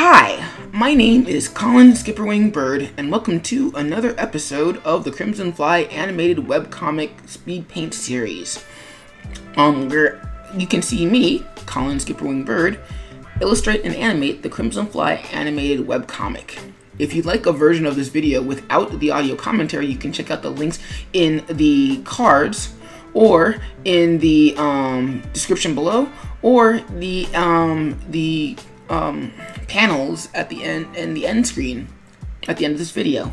Hi, my name is Colin SkipperWing Bird, and welcome to another episode of the Crimson Fly animated webcomic speed paint series, where you can see me, Colin SkipperWing Bird, illustrate and animate the Crimson Fly animated webcomic. If you'd like a version of this video without the audio commentary, you can check out the links in the cards or in the description below, or the panels at the end and the end screen at the end of this video.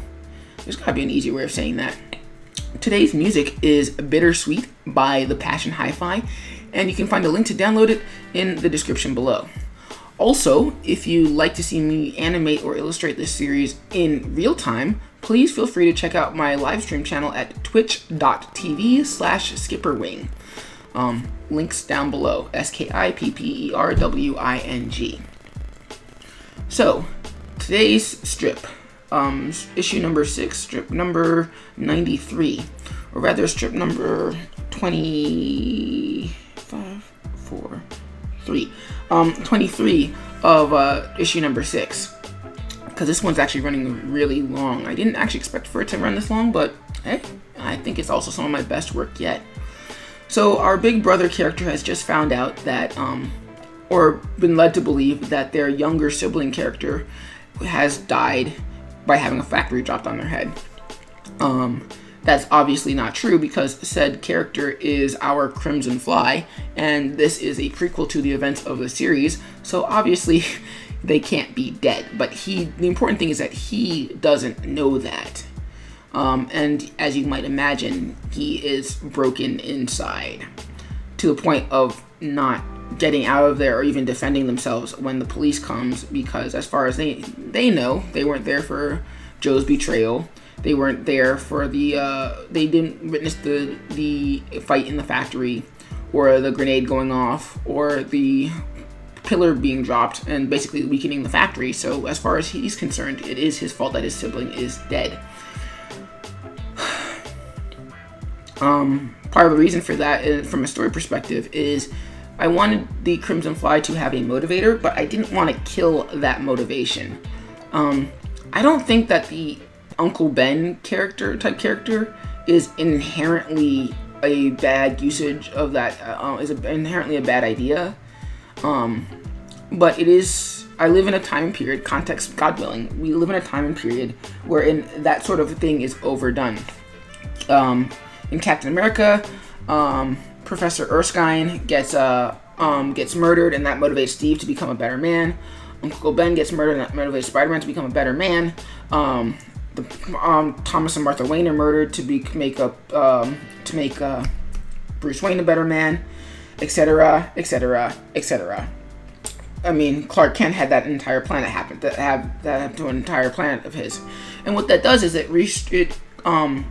There's gotta be an easier way of saying that. Today's music is Bittersweet by The Passion Hi-Fi, and you can find a link to download it in the description below. Also, if you'd like to see me animate or illustrate this series in real time, please feel free to check out my live stream channel at twitch.tv/SkipperWing. Links down below, SkipperWing. So, today's strip, issue number 6, strip number 93, or rather strip number 23 of issue number 6, because this one's actually running really long. I didn't actually expect for it to run this long, but hey, I think it's also some of my best work yet. So our big brother character has just found out that, or been led to believe that their younger sibling character has died by having a factory dropped on their head. That's obviously not true, because said character is our Crimson Fly, and this is a prequel to the events of the series, so obviously they can't be dead. But the important thing is that he doesn't know that. And as you might imagine, he is broken inside to the point of not getting out of there or even defending themselves when the police comes, because as far as they know, they weren't there for Joe's betrayal. They weren't there for they didn't witness the fight in the factory, or the grenade going off, or the pillar being dropped and basically weakening the factory. So as far as he's concerned, it is his fault that his sibling is dead. Part of the reason for that, from a story perspective, is I wanted the Crimson Fly to have a motivator, but I didn't want to kill that motivation. I don't think that the Uncle Ben type character is inherently a bad usage of that, is inherently a bad idea. But it is, I live in a time period, context God willing, we live in a time and period wherein that sort of thing is overdone. In Captain America, Professor Erskine gets murdered, and that motivates Steve to become a better man. Uncle Ben gets murdered, and that motivates Spider-Man to become a better man. Thomas and Martha Wayne are murdered to make Bruce Wayne a better man, etc., etc., etc. I mean, Clark Kent had that entire planet happen to an entire planet of his, and what that does is it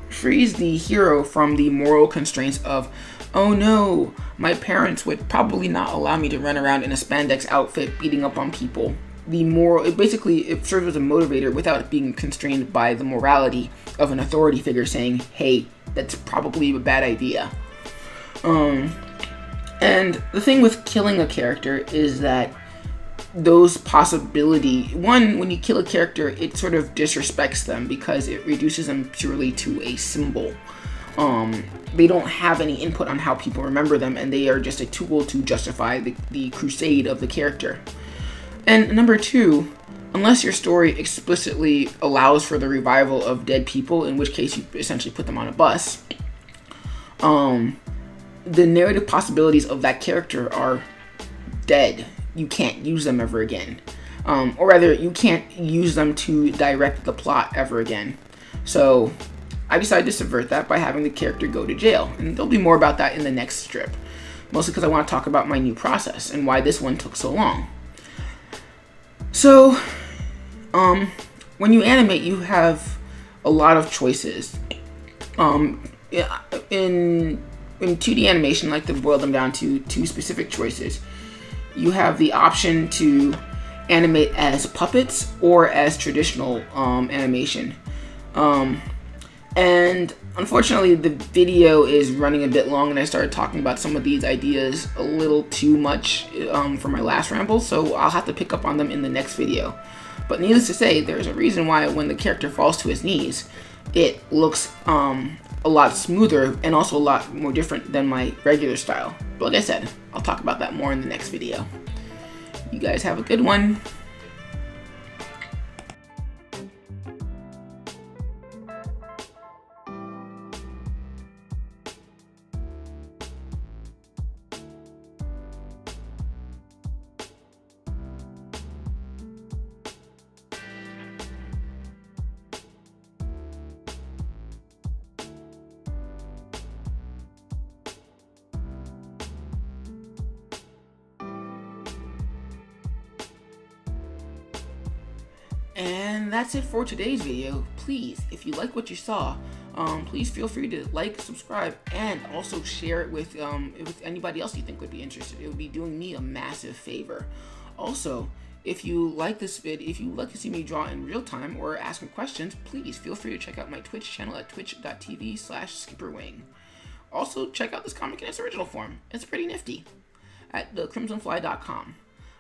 frees the hero from the moral constraints of, oh no, my parents would probably not allow me to run around in a spandex outfit beating up on people. It serves as a motivator without it being constrained by the morality of an authority figure saying, hey, that's probably a bad idea. And the thing with killing a character is that those possibilities, when you kill a character, it sort of disrespects them because it reduces them purely to a symbol. They don't have any input on how people remember them, and they are just a tool to justify the crusade of the character. And number two, unless your story explicitly allows for the revival of dead people, in which case you essentially put them on a bus, the narrative possibilities of that character are dead. You can't use them ever again. Or rather, you can't use them to direct the plot ever again. So I decided to subvert that by having the character go to jail. And there'll be more about that in the next strip. Mostly because I want to talk about my new process and why this one took so long. So, when you animate, you have a lot of choices. In 2D animation, I like to boil them down to 2 specific choices. You have the option to animate as puppets or as traditional animation. And unfortunately, the video is running a bit long, and I started talking about some of these ideas a little too much for my last ramble, so I'll have to pick up on them in the next video. But needless to say, there's a reason why when the character falls to his knees, it looks a lot smoother and also a lot more different than my regular style. But like I said, I'll talk about that more in the next video. You guys have a good one. And that's it for today's video. Please, if you like what you saw, please feel free to like, subscribe, and also share it with anybody else you think would be interested. It would be doing me a massive favor. Also, if you like this vid, if you like to see me draw in real time or asking questions, please feel free to check out my Twitch channel at twitch.tv/SkipperWing. Also, check out this comic in its original form. It's pretty nifty at thecrimsonfly.com.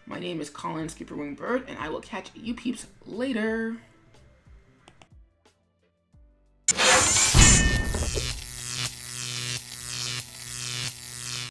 My name is Colin SkipperWing Bird, and I will catch you peeps later.